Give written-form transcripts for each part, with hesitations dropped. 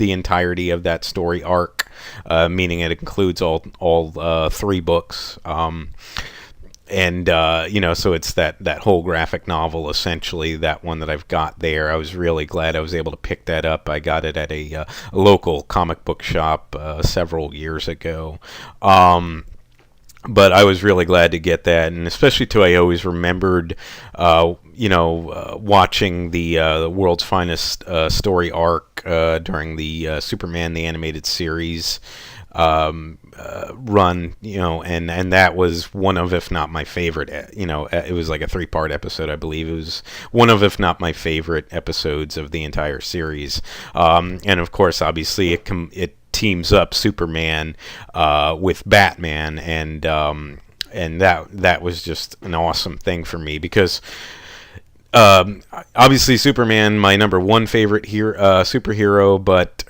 the entirety of that story arc, meaning it includes all 3 books. And so it's that whole graphic novel, essentially, that one that I've got there. I was really glad I was able to pick that up. I got it at a local comic book shop several years ago. But I was really glad to get that, and especially too, I always remembered, watching the World's Finest story arc during the Superman the Animated Series run, and that was one of, if not my favorite. It was like a 3-part episode, I believe. It was one of, if not my favorite episodes of the entire series. And of course, obviously, it teams up Superman with Batman, and that was just an awesome thing for me, because obviously Superman, my number 1 favorite superhero, but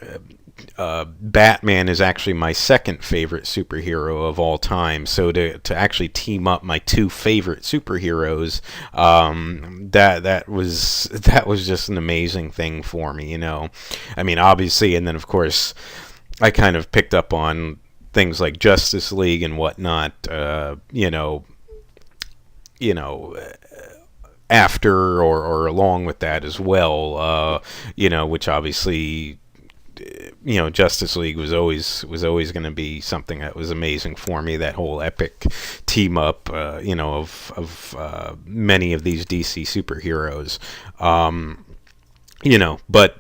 Batman is actually my 2nd favorite superhero of all time. So to actually team up my 2 favorite superheroes, that was just an amazing thing for me. I mean, obviously, and then of course, I kind of picked up on things like Justice League and whatnot. After or along with that as well. Which obviously, Justice League was always going to be something that was amazing for me. That whole epic team up, of many of these DC superheroes. But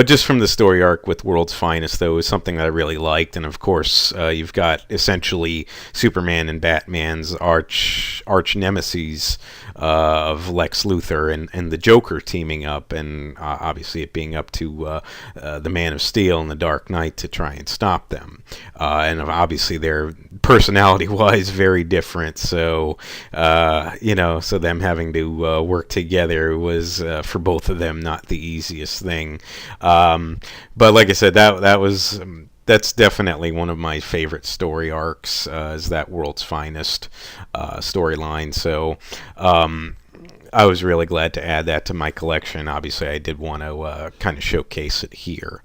just from the story arc with World's Finest, though, is something that I really liked. And of course, you've got essentially Superman and Batman's arch nemesis of Lex Luthor and the Joker teaming up, and obviously it being up to the Man of Steel and the Dark Knight to try and stop them. And obviously they're personality-wise very different, so so them having to work together was for both of them not the easiest thing. But like I said, that's definitely one of my favorite story arcs, is that World's Finest storyline. So I was really glad to add that to my collection. Obviously, I did want to kind of showcase it here.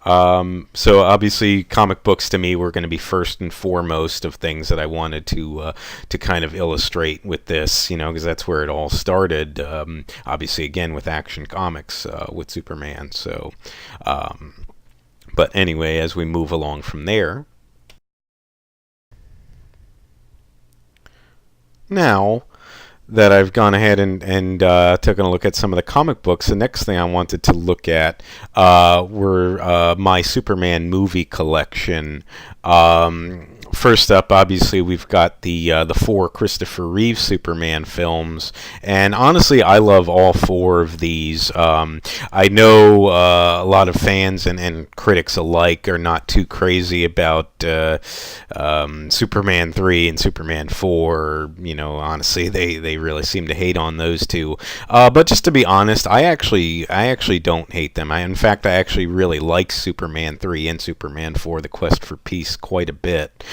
So obviously, comic books to me were going to be first and foremost of things that I wanted to kind of illustrate with this, because that's where it all started. Obviously, again, with Action Comics, with Superman. So, but anyway, as we move along from there, now that I've gone ahead and taken a look at some of the comic books, the next thing I wanted to look at were my Superman movie collection. First up, obviously, we've got the 4 Christopher Reeve Superman films, and honestly, I love all 4 of these. I know a lot of fans and critics alike are not too crazy about Superman 3 and Superman 4. Honestly, they really seem to hate on those 2. But just to be honest, I actually don't hate them. In fact, I actually really like Superman 3 and Superman 4, The Quest for Peace, quite a bit.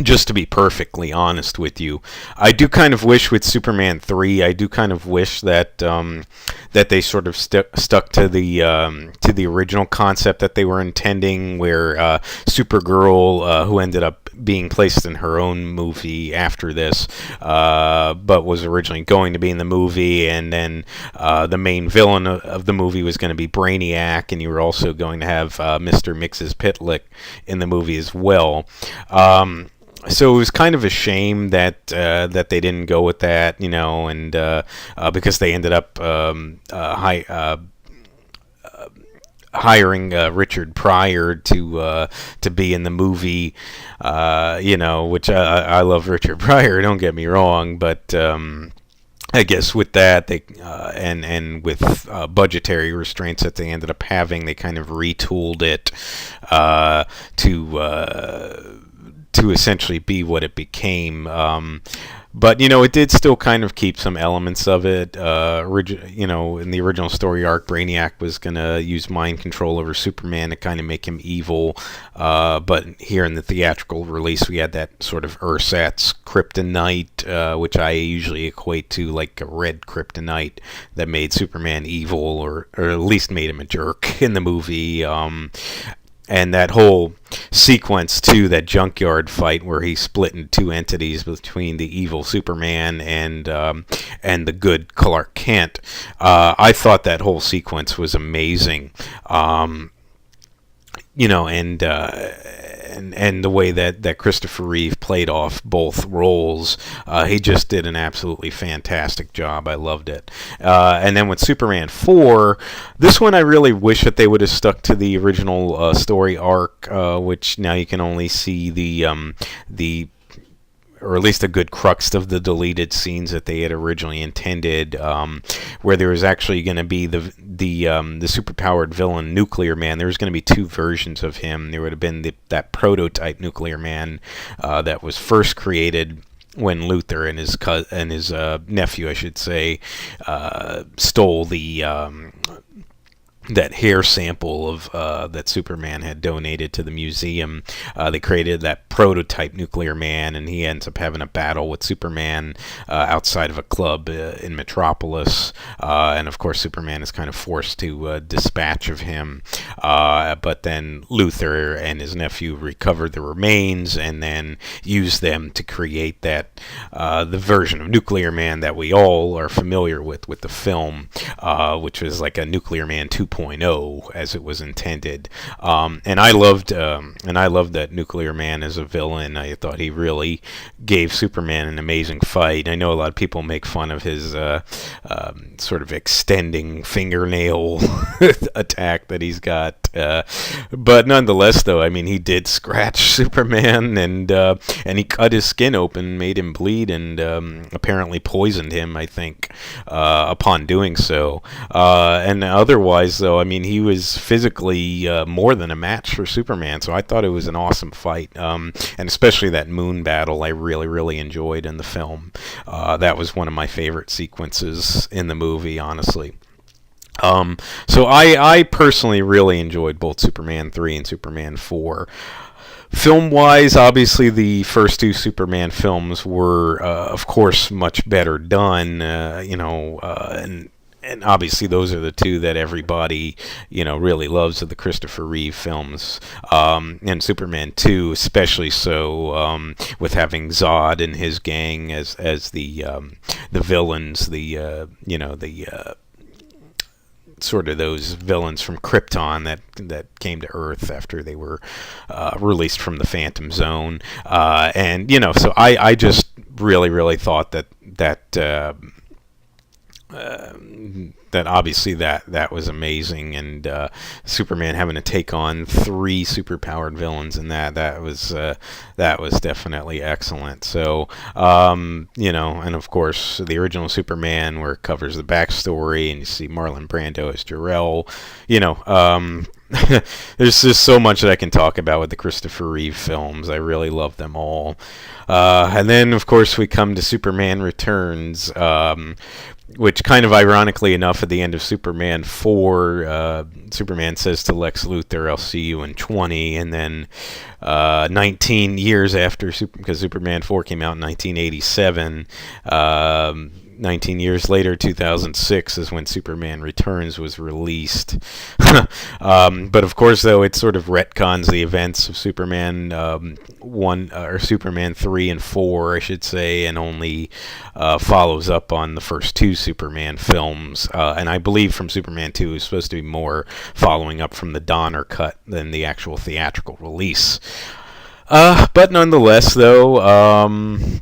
Just to be perfectly honest with you, I do kind of wish with Superman 3, I do kind of wish that that they sort of stuck to the original concept that they were intending, where Supergirl, who ended up being placed in her own movie after this, but was originally going to be in the movie, and then the main villain of the movie was going to be Brainiac, and you were also going to have Mr. Mxyzptlk in the movie as well. So it was kind of a shame that that they didn't go with that, and because they ended up hiring Richard Pryor to be in the movie, which I love Richard Pryor, don't get me wrong, but I guess with that, they and with budgetary restraints that they ended up having, they kind of retooled it to essentially be what it became. But it did still kind of keep some elements of it. In the original story arc, Brainiac was gonna use mind control over Superman to kind of make him evil. But here in the theatrical release, we had that sort of ersatz kryptonite, which I usually equate to like a red kryptonite that made Superman evil, or at least made him a jerk in the movie. And that whole sequence too, that junkyard fight where he split into two entities between the evil Superman and the good Clark Kent. I thought that whole sequence was amazing. And the way that Christopher Reeve played off both roles, he just did an absolutely fantastic job. I loved it. And then with Superman 4, this one I really wish that they would have stuck to the original story arc, which now you can only see the or at least a good crux of the deleted scenes that they had originally intended, where there was actually going to be the superpowered villain Nuclear Man. There was going to be two versions of him. There would have been that prototype Nuclear Man that was first created when Luthor and his nephew, I should say, stole that hair sample of that Superman had donated to the museum. They created that prototype Nuclear Man, and he ends up having a battle with Superman outside of a club in Metropolis. And of course, Superman is kind of forced to dispatch of him. But then Luthor and his nephew recover the remains and then use them to create that the version of Nuclear Man that we all are familiar with the film, which was like a Nuclear Man 2.0 as it was intended. And I loved that Nuclear Man as a villain. I thought he really gave Superman an amazing fight. I know a lot of people make fun of his sort of extending fingernail attack that he's got. But nonetheless, though, I mean, he did scratch Superman, and he cut his skin open, made him bleed, and apparently poisoned him, I think, upon doing so. And otherwise, though, I mean, he was physically more than a match for Superman, so I thought it was an awesome fight. And especially that moon battle I really, really enjoyed in the film. That was one of my favorite sequences in the movie, honestly. So I personally really enjoyed both Superman 3 and Superman 4. Film-wise, obviously the first two Superman films were, of course, much better done, and obviously those are the two that everybody, really loves of the Christopher Reeve films. And Superman 2 especially so, with having Zod and his gang as the villains, sort of those villains from Krypton that came to Earth after they were released from the Phantom Zone. So I just really, really thought that obviously that was amazing, and Superman having to take on three superpowered villains, and that was definitely excellent. So and of course the original Superman, where it covers the backstory and you see Marlon Brando as Jor-El. There's just so much that I can talk about with the Christopher Reeve films. I really love them all. And then of course we come to Superman Returns, which kind of ironically enough, at the end of Superman 4, Superman says to Lex Luthor, "I'll see you in 20." And then 19 years after, because Superman 4 came out in 1987, 19 years later, 2006, is when Superman Returns was released. But of course, though, it sort of retcons the events of Superman 1 or Superman 3 and 4, I should say, and only follows up on the first two Superman films. And I believe from Superman 2 is supposed to be more following up from the Donner cut than the actual theatrical release. But nonetheless, though,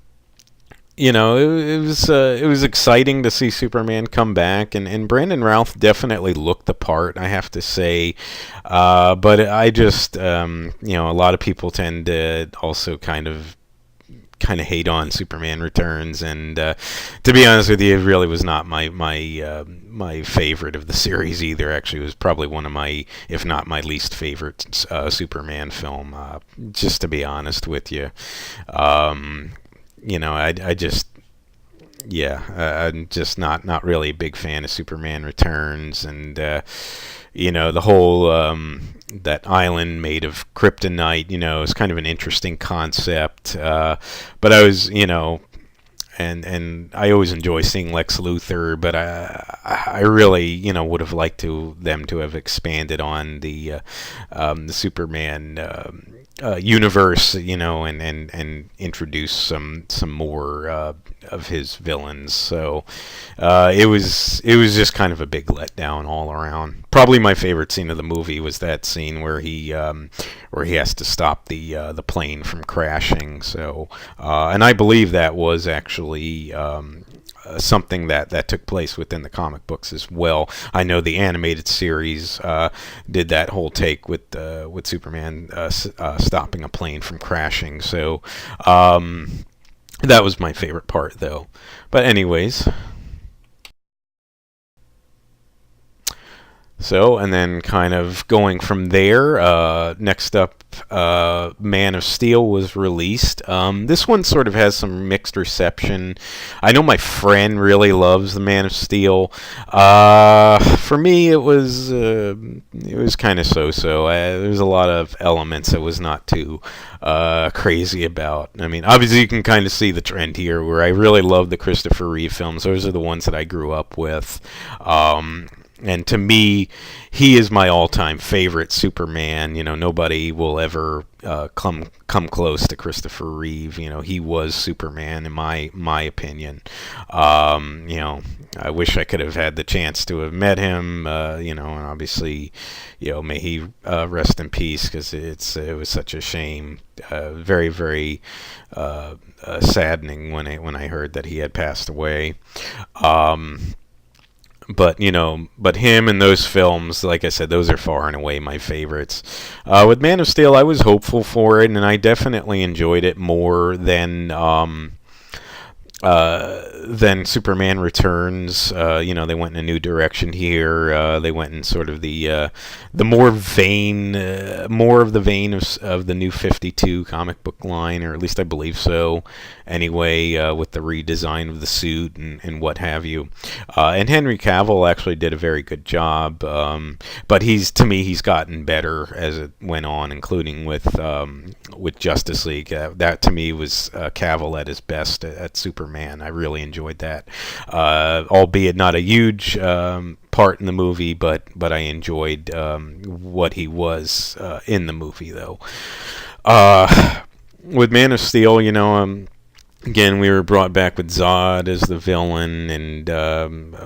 it was exciting to see Superman come back, and Brandon Routh definitely looked the part, I have to say. But I just, a lot of people tend to also kind of hate on Superman Returns, and to be honest with you, it really was not my favorite of the series either. Actually, it was probably one of my, if not my least favorite Superman film. Just to be honest with you, I just yeah, I'm just not really a big fan of Superman Returns, and the whole that island made of kryptonite, is kind of an interesting concept. But I was, and I always enjoy seeing Lex Luthor, but I really would have liked them to have expanded on the Superman universe, and introduce some more of his villains. So it was just kind of a big letdown all around. Probably my favorite scene of the movie was that scene where he has to stop the plane from crashing. So and I believe that was actually something that took place within the comic books as well. I know the animated series did that whole take with Superman stopping a plane from crashing. So that was my favorite part, though. But anyways. So, and then kind of going from there, next up, Man of Steel was released. This one sort of has some mixed reception. I know my friend really loves the Man of Steel. For me, it was kind of so-so. There's a lot of elements I was not too crazy about. I mean, obviously you can kind of see the trend here, where I really love the Christopher Reeve films. Those are the ones that I grew up with. And to me, he is my all-time favorite Superman. Nobody will ever come close to Christopher Reeve. He was Superman in my opinion. I wish I could have had the chance to have met him. And obviously, may he rest in peace, because it was such a shame. Very, very saddening when I heard that he had passed away. But him and those films, like I said, those are far and away my favorites. With Man of Steel, I was hopeful for it, and I definitely enjoyed it more than Superman Returns. They went in a new direction here. They went in sort of the more of the vein of the New 52 comic book line, or at least I believe so. Anyway, with the redesign of the suit and what have you. And Henry Cavill actually did a very good job. But to me, he's gotten better as it went on, including with Justice League. That to me was Cavill at his best at Superman. I really enjoyed that, albeit not a huge part in the movie, but I enjoyed what he was in the movie, though. With Man of Steel, again, we were brought back with Zod as the villain, and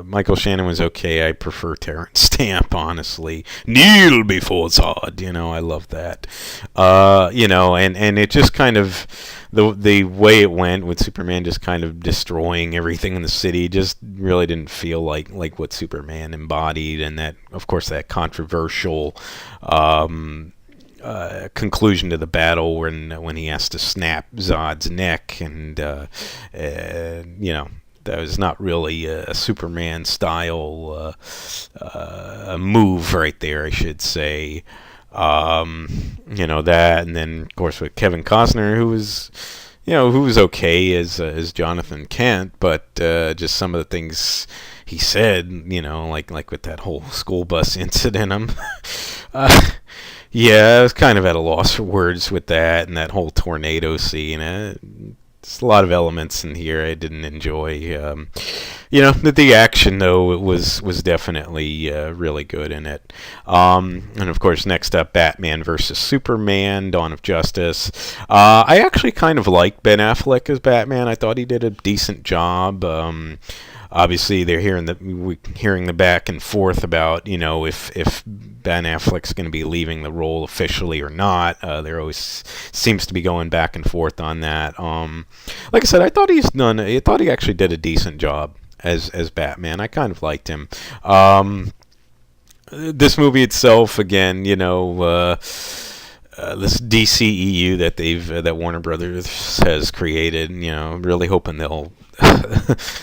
Michael Shannon was okay. I prefer Terrence Stamp, honestly. Kneel before Zod, I love that. And it just kind of, the way it went with Superman just kind of destroying everything in the city just really didn't feel like what Superman embodied, and that, of course, that controversial conclusion to the battle when he has to snap Zod's neck, and that was not really a Superman style move right there, I should say. That, and then of course with Kevin Costner, who was okay as Jonathan Kent, but just some of the things he said, like with that whole school bus incident, yeah, I was kind of at a loss for words with that, and that whole tornado scene. There's a lot of elements in here I didn't enjoy. The action, though, was definitely really good in it. And of course, next up, Batman vs. Superman: Dawn of Justice. I actually kind of liked Ben Affleck as Batman. I thought he did a decent job. Obviously, they're hearing the back and forth about if Ben Affleck's going to be leaving the role officially or not. There always seems to be going back and forth on that. Like I said, I thought he actually did a decent job as Batman. I kind of liked him. This movie itself, again, this DCEU that Warner Brothers has created, really hoping they'll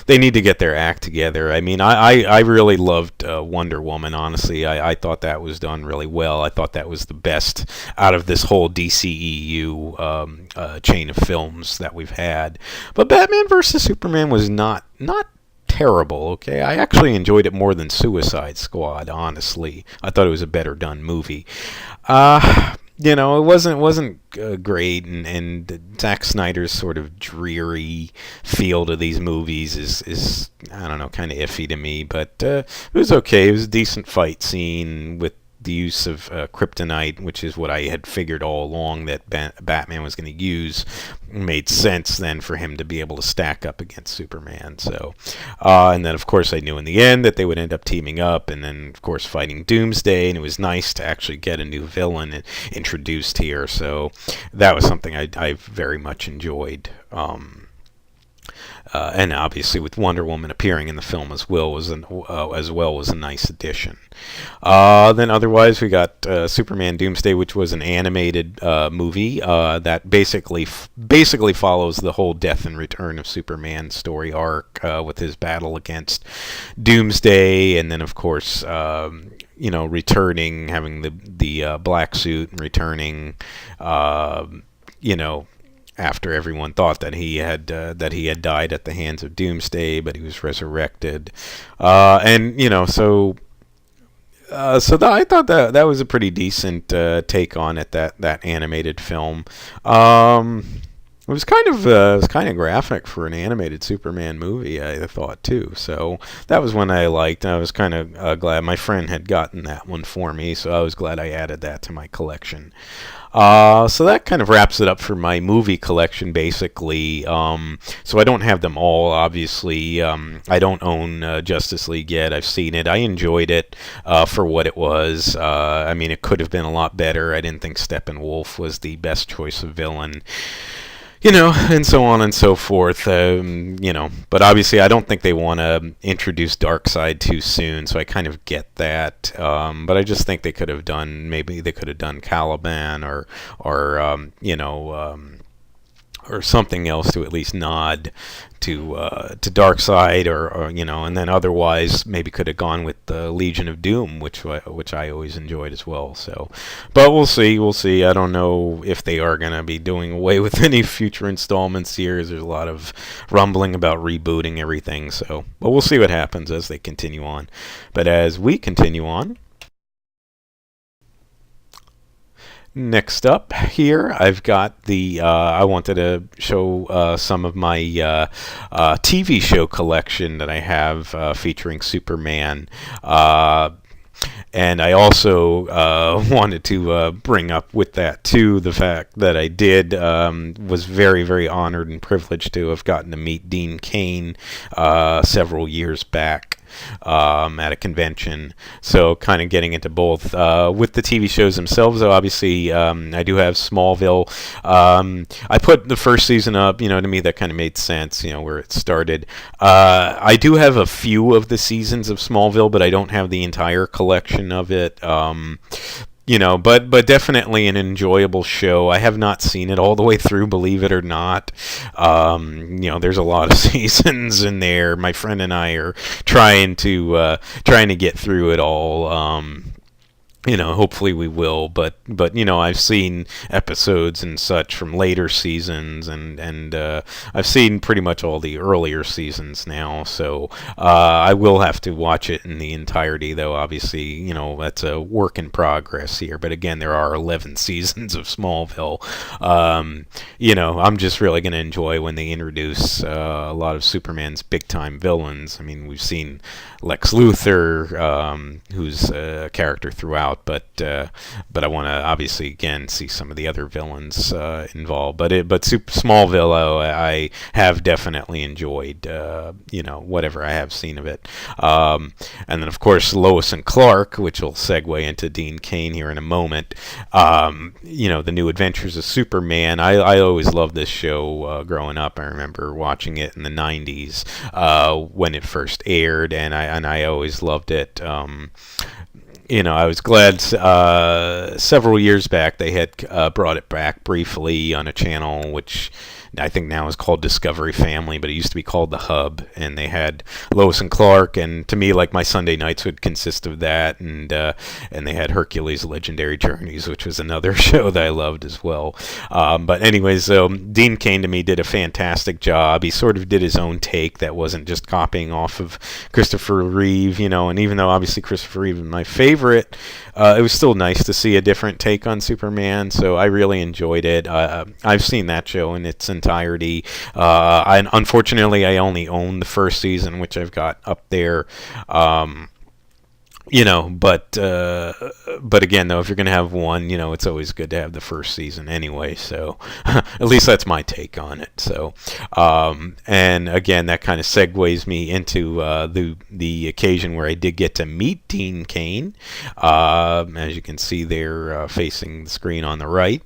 they need to get their act together. I mean, I really loved Wonder Woman. Honestly, I thought that was done really well. I thought that was the best out of this whole DCEU chain of films that we've had. But Batman vs Superman was not terrible. Okay, I actually enjoyed it more than Suicide Squad. Honestly, I thought it was a better done movie. You know, it wasn't great, and Zack Snyder's sort of dreary feel to these movies is I don't know, kind of iffy to me. But it was okay. It was a decent fight scene with the use of kryptonite, which is what I had figured all along that Batman was going to use. Made sense then for him to be able to stack up against Superman. So, and then of course I knew in the end that they would end up teaming up, and then of course fighting Doomsday, and it was nice to actually get a new villain introduced here. So that was something I very much enjoyed. And obviously with Wonder Woman appearing in the film as well was a nice addition. Then otherwise we got Superman Doomsday, which was an animated movie that basically follows the whole death and return of Superman story arc with his battle against Doomsday, and then of course returning, having the black suit, and returning after everyone thought that he had died at the hands of Doomsday, but he was resurrected, so I thought that was a pretty decent take on it, that animated film. It was kind of graphic for an animated Superman movie, I thought too. So that was one I liked. I was kind of glad my friend had gotten that one for me, so I was glad I added that to my collection. So that kind of wraps it up for my movie collection, basically. So I don't have them all, obviously. I don't own Justice League yet. I've seen it. I enjoyed it for what it was. I mean, it could have been a lot better. I didn't think Steppenwolf was the best choice of villain. And so on and so forth, but obviously I don't think they want to introduce Darkseid too soon, so I kind of get that, but I just think they could have done Caliban or something else to at least nod to Darkseid, or and then otherwise maybe could have gone with the Legion of Doom, which I always enjoyed as well. So, but we'll see. I don't know if they are going to be doing away with any future installments here. There's a lot of rumbling about rebooting everything. So, but we'll see what happens as they continue on. But as we continue on, next up here, I've got I wanted to show some of my TV show collection that I have featuring Superman. And I also wanted to bring up with that, too, the fact that I was very, very honored and privileged to have gotten to meet Dean Cain several years back. At a convention, so kind of getting into both with the TV shows themselves. Though obviously, I do have Smallville. I put the first season up. To me that kind of made sense. Where it started. I do have a few of the seasons of Smallville, but I don't have the entire collection of it. But definitely an enjoyable show. I have not seen it all the way through, believe it or not. There's a lot of seasons in there. My friend and I are trying to get through it all. Hopefully we will, but I've seen episodes and such from later seasons, and I've seen pretty much all the earlier seasons now, so I will have to watch it in the entirety, though obviously, that's a work in progress here, but again, there are 11 seasons of Smallville. I'm just really going to enjoy when they introduce a lot of Superman's big-time villains. I mean, we've seen Lex Luthor, who's a character throughout, but I want to obviously again see some of the other villains involved. But Smallville, I have definitely enjoyed, whatever I have seen of it. And then of course Lois and Clark, which will segue into Dean Cain here in a moment. The New Adventures of Superman. I always loved this show growing up. I remember watching it in the 90s when it first aired, and I always loved it. I was glad several years back they had brought it back briefly on a channel which I think now is called Discovery Family, but it used to be called The Hub, and they had Lois and Clark, and to me, like, my Sunday nights would consist of that, and they had Hercules Legendary Journeys, which was another show that I loved as well. But anyways, Dean Cain to me did a fantastic job. He sort of did his own take that wasn't just copying off of Christopher Reeve, and even though obviously Christopher Reeve is my favorite, it was still nice to see a different take on Superman, so I really enjoyed it. I've seen that show in its entirety. Unfortunately, I only own the first season, which I've got up there. But again, though, if you're gonna have one, it's always good to have the first season anyway. So at least that's my take on it. So, and again, that kind of segues me into the occasion where I did get to meet Dean Cain. As you can see there, facing the screen on the right.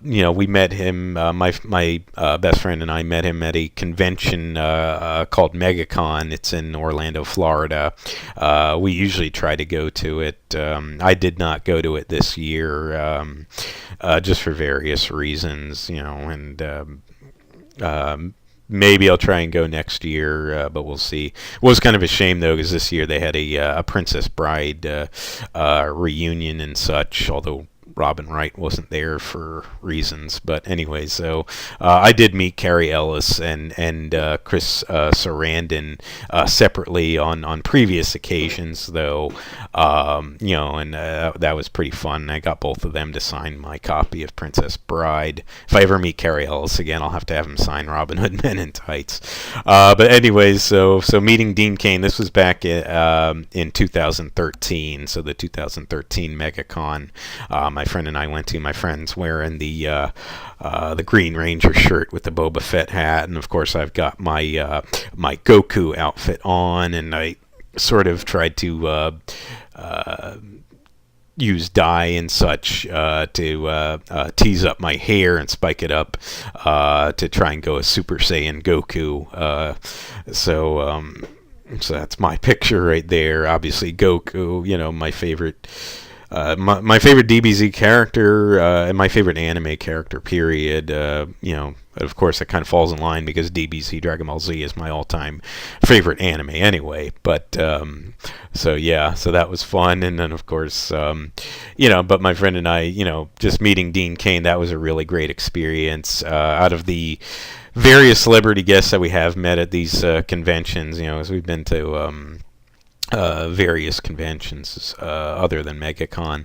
We met him. My best friend and I met him at a convention called MegaCon. It's in Orlando, Florida. We usually try to go to it. I did not go to it this year, just for various reasons, and maybe I'll try and go next year, but we'll see. It was kind of a shame, though, because this year they had a Princess Bride reunion and such, although Robin Wright wasn't there for reasons. But anyway, so I did meet Carrie Ellis and Chris Sarandon separately on previous occasions, though. And that was pretty fun. I got both of them to sign my copy of Princess Bride. If I ever meet Carrie Ellis again, I'll have to have him sign Robin Hood Men in Tights. But anyways, so meeting Dean Cain, this was back in 2013, so the 2013 MegaCon. My friend and I went to. My friend's wearing the Green Ranger shirt with the Boba Fett hat, and of course I've got my Goku outfit on, and I sort of tried to use dye and such to tease up my hair and spike it up to try and go a Super Saiyan Goku. So that's my picture right there. Obviously Goku, my favorite. My favorite DBZ character and my favorite anime character, period. Of course, that kind of falls in line because DBZ Dragon Ball Z is my all-time favorite anime anyway. But so that was fun. And then, of course, but my friend and I, just meeting Dean Cain, that was a really great experience. Out of the various celebrity guests that we have met at these conventions, as we've been to various conventions other than MegaCon.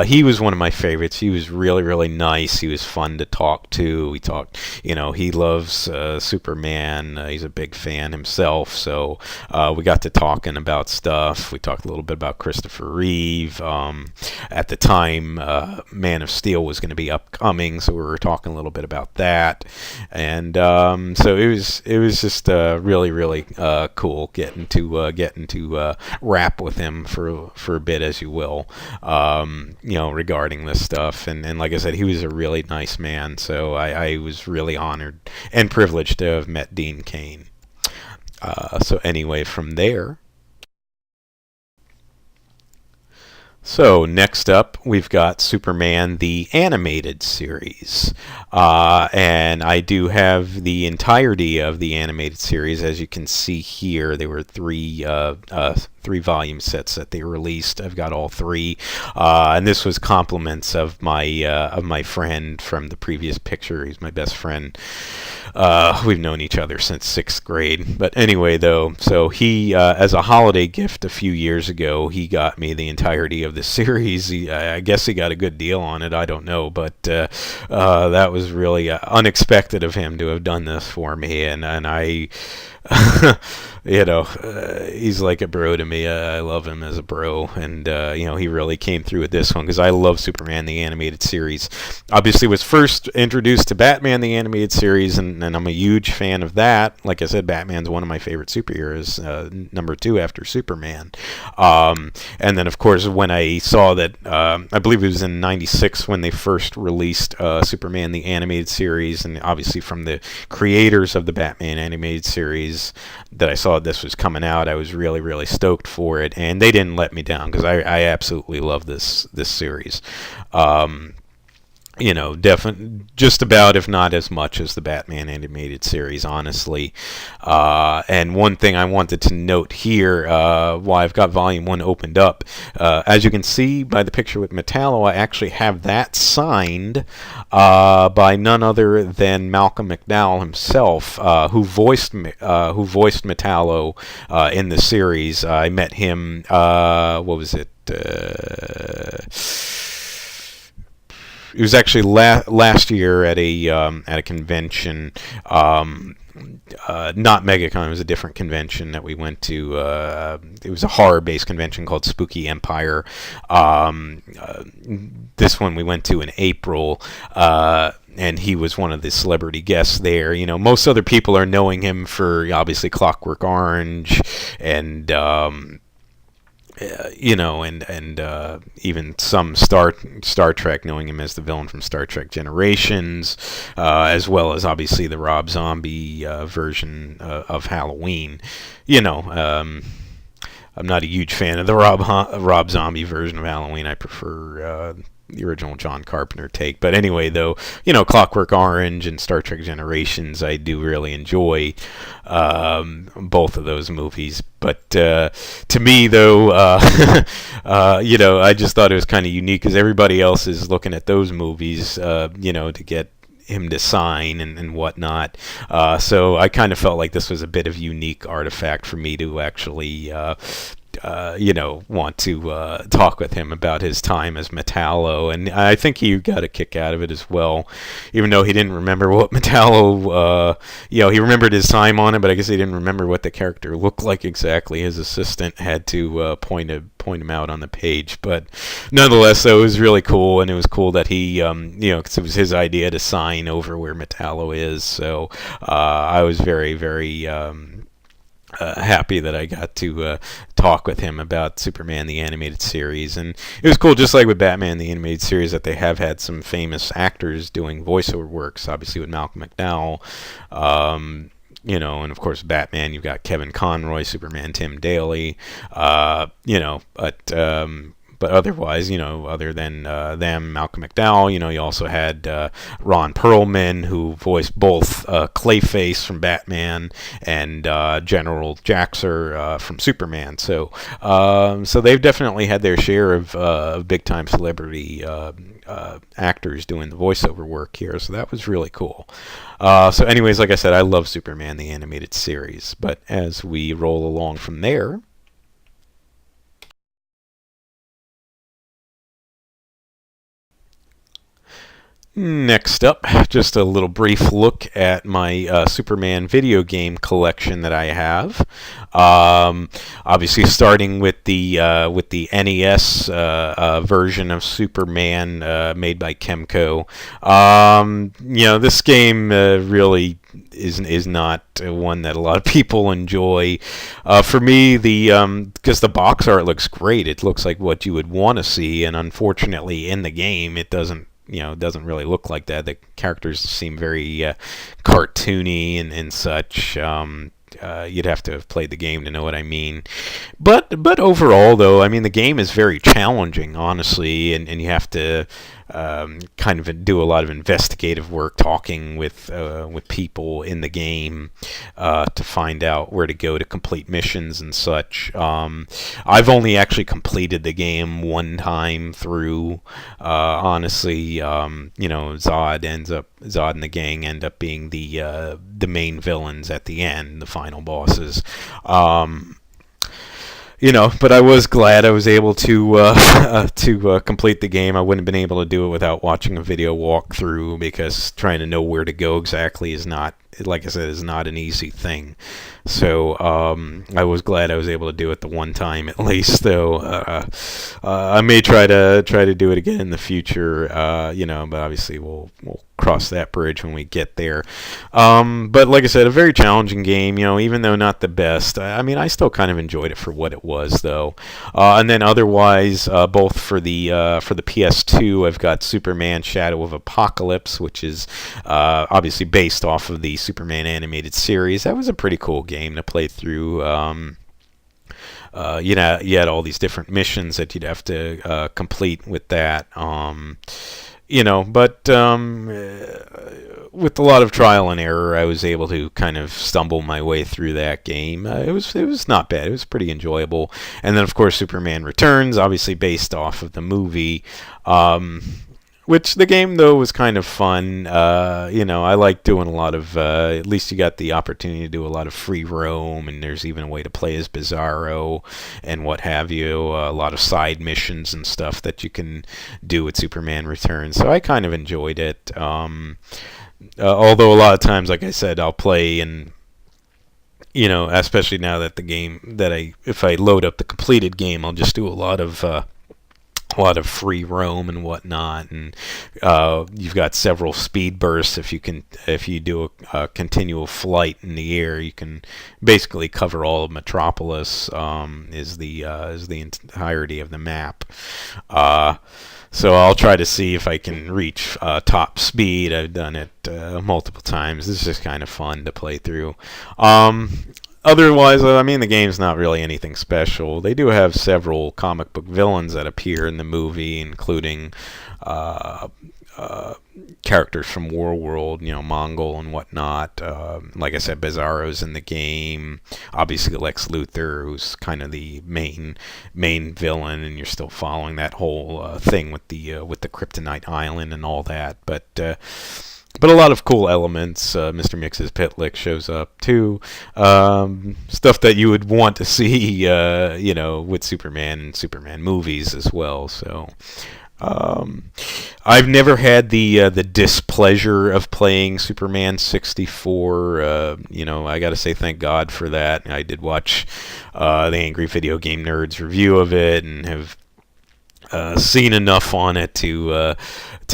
He was one of my favorites. He was really, really nice. He was fun to talk to. We talked, he loves Superman. He's a big fan himself. So we got to talking about stuff. We talked a little bit about Christopher Reeve. At the time, Man of Steel was going to be upcoming, so we were talking a little bit about that. And so it was just really, really cool getting to rap with him for a bit, as you will, regarding this stuff. And like I said, he was a really nice man, so I was really honored and privileged to have met Dean Cain. So anyway, from there, so next up, we've got Superman the Animated Series. And I do have the entirety of the animated series. As you can see here, there were three volume sets that they released. I've got all three. And this was compliments of my friend from the previous picture. He's my best friend. We've known each other since 6th grade. But anyway, though, so he, as a holiday gift a few years ago, he got me the entirety of the series. I guess he got a good deal on it. I don't know. But that was really unexpected of him to have done this for me. And I... he's like a bro to me. I love him as a bro, and he really came through with this one because I love Superman the Animated Series. Obviously, was first introduced to Batman the Animated Series, and I'm a huge fan of that. Like I said, Batman's one of my favorite superheroes, number 2 after Superman. And then, of course, when I saw that, I believe it was in '96 when they first released Superman the Animated Series, and obviously from the creators of the Batman Animated Series, that I saw this was coming out, I was really, really stoked for it, and they didn't let me down because I absolutely love this series. just about, if not as much as the Batman animated series, honestly. And one thing I wanted to note here, while I've got Volume 1 opened up, as you can see by the picture with Metallo, I actually have that signed by none other than Malcolm McDowell himself, who voiced Metallo in the series. I met him, what was it? It was actually last year at a convention, not MegaCon. It was a different convention that we went to. It was a horror-based convention called Spooky Empire. This one we went to in April. And he was one of the celebrity guests there. Most other people are knowing him for obviously Clockwork Orange and even some Star Trek, knowing him as the villain from Star Trek Generations, as well as obviously the Rob Zombie version of Halloween. I'm not a huge fan of the Rob Zombie version of Halloween. I prefer the original John Carpenter take. But anyway, though, Clockwork Orange and Star Trek Generations, I do really enjoy both of those movies. But to me, though, I just thought it was kind of unique because everybody else is looking at those movies, to get him to sign and whatnot. So I kind of felt like this was a bit of a unique artifact for me to actually want to talk with him about his time as Metallo, and I think he got a kick out of it as well, even though he didn't remember what Metallo, he remembered his time on it, but I guess he didn't remember what the character looked like exactly. His assistant had to point him out on the page, but nonetheless, though, it was really cool, and it was cool that he, because it was his idea to sign over where Metallo is, so I was very, very happy that I got to talk with him about Superman the Animated Series. And it was cool, just like with Batman the Animated Series, that they have had some famous actors doing voiceover works, obviously with Malcolm McDowell. And of course Batman, you've got Kevin Conroy, Superman Tim Daly, but otherwise, other than them, Malcolm McDowell, you also had Ron Perlman, who voiced both Clayface from Batman and General Jaxer from Superman. So they've definitely had their share of big-time celebrity actors doing the voiceover work here. So that was really cool. So anyways, like I said, I love Superman the Animated Series. But as we roll along from there, next up, just a little brief look at my Superman video game collection that I have. Obviously, starting with the NES version of Superman made by Kemco. This game really is not one that a lot of people enjoy. For me, because the box art looks great, it looks like what you would want to see, and unfortunately, in the game, it doesn't really look like that. The characters seem very cartoony and such. You'd have to have played the game to know what I mean. But overall, though, I mean, the game is very challenging, honestly, and you have to kind of do a lot of investigative work, talking with people in the game to find out where to go to complete missions and such. I've only actually completed the game one time through. Honestly, Zod and the gang end up being the main villains at the end, the final bosses. But I was glad I was able to complete the game. I wouldn't have been able to do it without watching a video walkthrough, because trying to know where to go exactly is not, like I said, is not an easy thing. So I was glad I was able to do it the one time at least. Though I may try to do it again in the future. But obviously we'll cross that bridge when we get there. But like I said, a very challenging game. Even though not the best, I mean, I still kind of enjoyed it for what it was, though. And then otherwise, both for the PS2, I've got Superman: Shadow of Apocalypse, which is obviously based off of the Superman animated series. That was a pretty cool game to play through. You had all these different missions that you'd have to complete with that. But with a lot of trial and error, I was able to kind of stumble my way through that game. It was not bad. It was pretty enjoyable. And then, of course, Superman Returns, obviously based off of the movie. Which the game though was kind of fun. I like doing a lot of. At least you got the opportunity to do a lot of free roam, and there's even a way to play as Bizarro and what have you. A lot of side missions and stuff that you can do with Superman Returns. So I kind of enjoyed it. Although a lot of times, like I said, I'll play and especially now that the game if I load up the completed game, I'll just do a lot of free roam and whatnot, and you've got several speed bursts. If you do a continual flight in the air, you can basically cover all of Metropolis. Is the entirety of the map. So I'll try to see if I can reach top speed. I've done it multiple times. This is just kind of fun to play through. Otherwise, the game's not really anything special. They do have several comic book villains that appear in the movie, including characters from Warworld, Mongol and whatnot. Like I said, Bizarro's in the game. Obviously, Lex Luthor, who's kind of the main villain, and you're still following that whole thing with the Kryptonite Island and all that. But a lot of cool elements. Mr. Mix's Pitlick shows up too. Stuff that you would want to see, with Superman and Superman movies as well. So, I've never had the displeasure of playing Superman 64. I got to say thank God for that. I did watch the Angry Video Game Nerds review of it and have seen enough on it to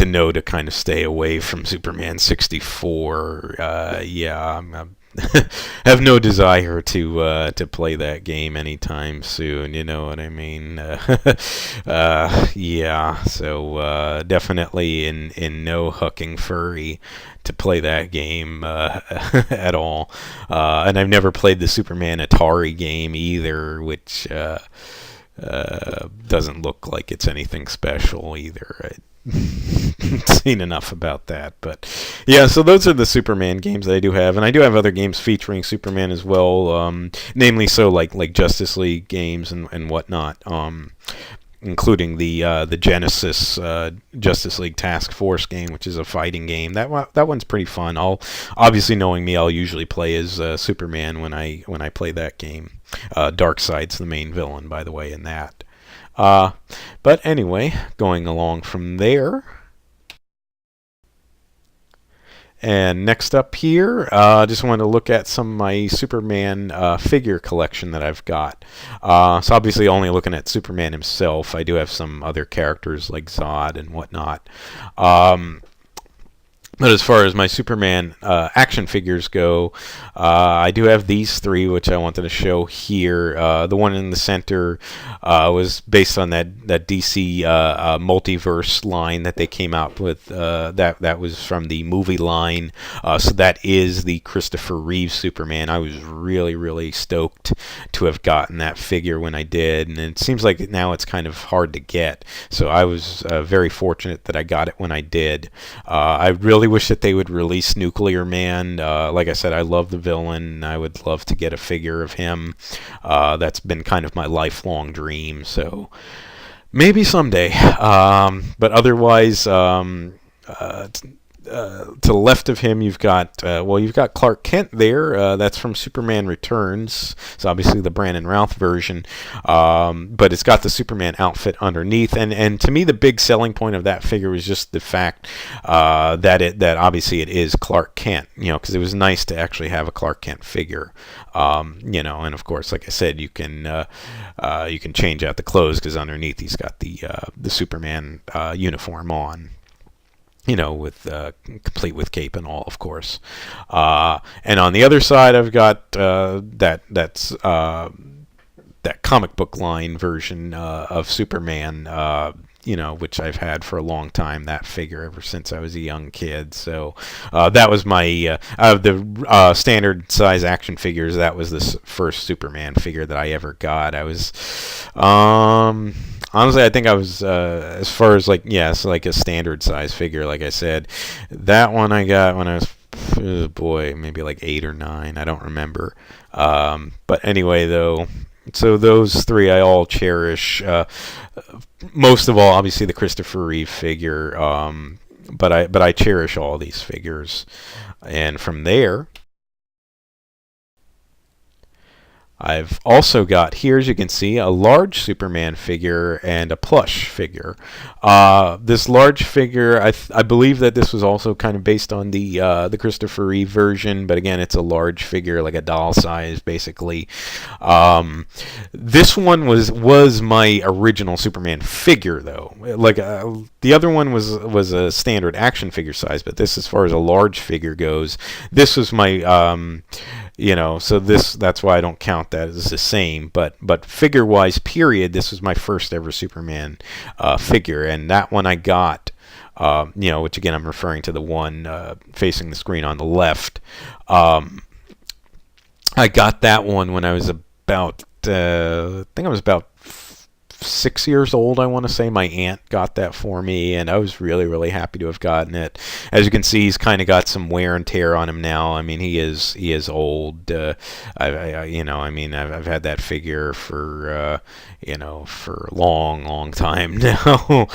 know to kind of stay away from Superman 64. I'm have no desire to play that game anytime soon. You know what I mean? So definitely in no hucking furry to play that game at all. And I've never played the Superman Atari game either, which doesn't look like it's anything special either. Seen enough about that, but yeah, so those are the Superman games that I do have, and I do have other games featuring Superman as well, namely like Justice League games and whatnot, including the Genesis Justice League Task Force game, which is a fighting game. That one's pretty fun. Obviously, knowing me, I'll usually play as Superman when I play that game. Darkseid's the main villain, by the way, in that. But anyway, going along from there. And next up here, just want to look at some of my Superman figure collection that I've got. So obviously only looking at Superman himself. I do have some other characters like Zod and whatnot. But as far as my Superman action figures go, I do have these three, which I wanted to show here. The one in the center was based on that DC multiverse line that they came out with. That was from the movie line. So that is the Christopher Reeve Superman. I was really, really stoked to have gotten that figure when I did. And it seems like now it's kind of hard to get. So I was very fortunate that I got it when I did. I really wish that they would release Nuclear Man. Like I said, I love the villain. I would love to get a figure of him. That's been kind of my lifelong dream. So maybe someday. But otherwise, to the left of him, you've got Clark Kent there. That's from Superman Returns. It's obviously the Brandon Routh version, but it's got the Superman outfit underneath. And to me, the big selling point of that figure was just the fact that obviously it is Clark Kent. Because it was nice to actually have a Clark Kent figure. And of course, like I said, you can change out the clothes because underneath he's got the Superman uniform on. Complete with cape and all, of course. And on the other side, I've got that comic book line version of Superman. which I've had for a long time, that figure ever since I was a young kid. So that was my out of the standard size action figures. That was the first Superman figure that I ever got. I was honestly, I think I was as far as like like a standard size figure. Like I said, that one I got when I was maybe like 8 or 9. I don't remember. But anyway, though. So those three I all cherish. Most of all, obviously the Christopher Reeve figure. But I cherish all these figures. And from there, I've also got here, as you can see, a large Superman figure and a plush figure. This large figure, I believe that this was also kind of based on the Christopher Reeve version, but again, it's a large figure, like a doll size, basically. This one was my original Superman figure, though. Like the other one was a standard action figure size, but this, as far as a large figure goes, this was my so that's why I don't count that as the same. But figure-wise, period, this was my first ever Superman figure, and that one I got, which again I'm referring to the one facing the screen on the left. I got that one when I was about, I think I was about 6 years old, I want to say. My aunt got that for me, and I was really, really happy to have gotten it. As you can see, he's kind of got some wear and tear on him now. I mean, he is old. I've had that figure for for a long, long time now.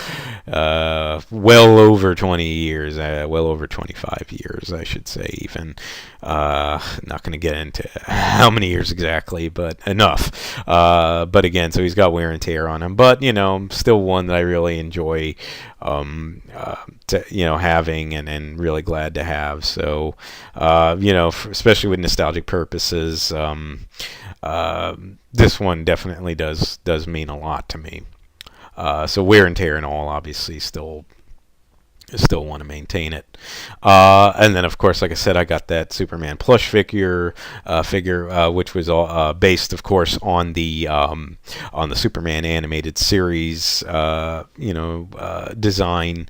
Well over 20 years, well over 25 years, I should say, even. Not going to get into how many years exactly, but enough. But again, so he's got wear and tear on him, but still one that I really enjoy having and really glad to have. So especially with nostalgic purposes, this one definitely does mean a lot to me. So wear and tear and all, obviously still want to maintain it. And then, of course, like I said, I got that Superman plush figure, which was all based, of course, on the Superman animated series, design.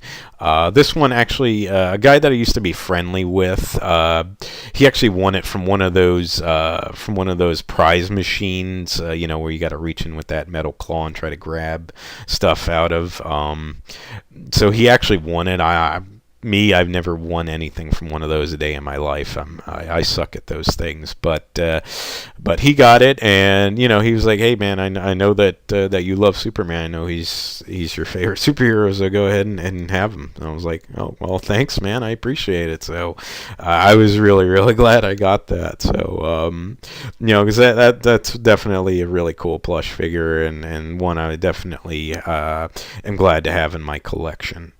This one, actually, a guy that I used to be friendly with, he actually won it from one of those prize machines, where you got to reach in with that metal claw and try to grab stuff out of. So he actually won it. I've never won anything from one of those a day in my life. I suck at those things, but he got it, and he was like, "Hey man, I know that you love Superman. I know he's your favorite superhero, so go ahead and have him." And I was like, "Oh well, thanks, man. I appreciate it." So I was really, really glad I got that. So because that's definitely a really cool plush figure, and one I definitely am glad to have in my collection.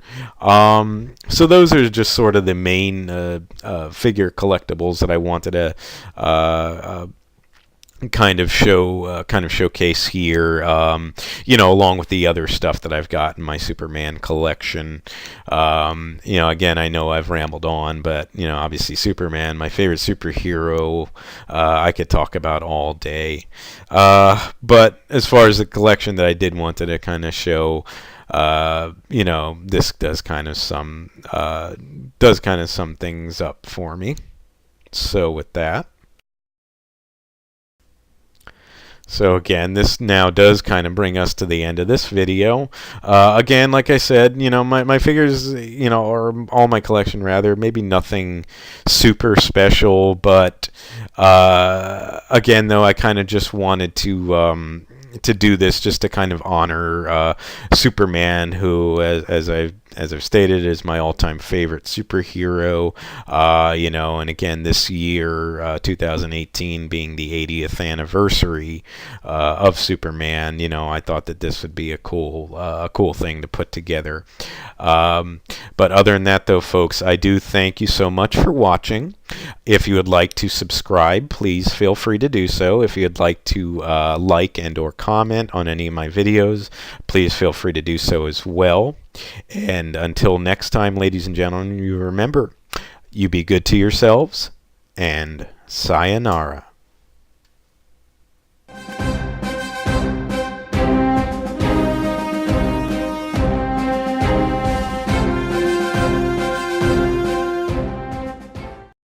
So those are just sort of the main figure collectibles that I wanted to kind of showcase here, along with the other stuff that I've got in my Superman collection. Again, I know I've rambled on, but obviously Superman, my favorite superhero, I could talk about all day. But as far as the collection that I did want to kind of show, this does kind of sum things up for me. So with that, so again, this now does kind of bring us to the end of this video. Again, like I said, my figures, or all my collection rather, maybe nothing super special, but again, though, I kind of just wanted to do this just to kind of honor Superman, who, as I've stated, is my all-time favorite superhero. And again, this year, 2018, being the 80th anniversary of Superman, I thought that this would be a cool thing to put together. But other than that, though, folks, I do thank you so much for watching. If you would like to subscribe, please feel free to do so. If you'd like to like and or comment on any of my videos, please feel free to do so as well. And until next time, ladies and gentlemen, you remember, you be good to yourselves, and sayonara.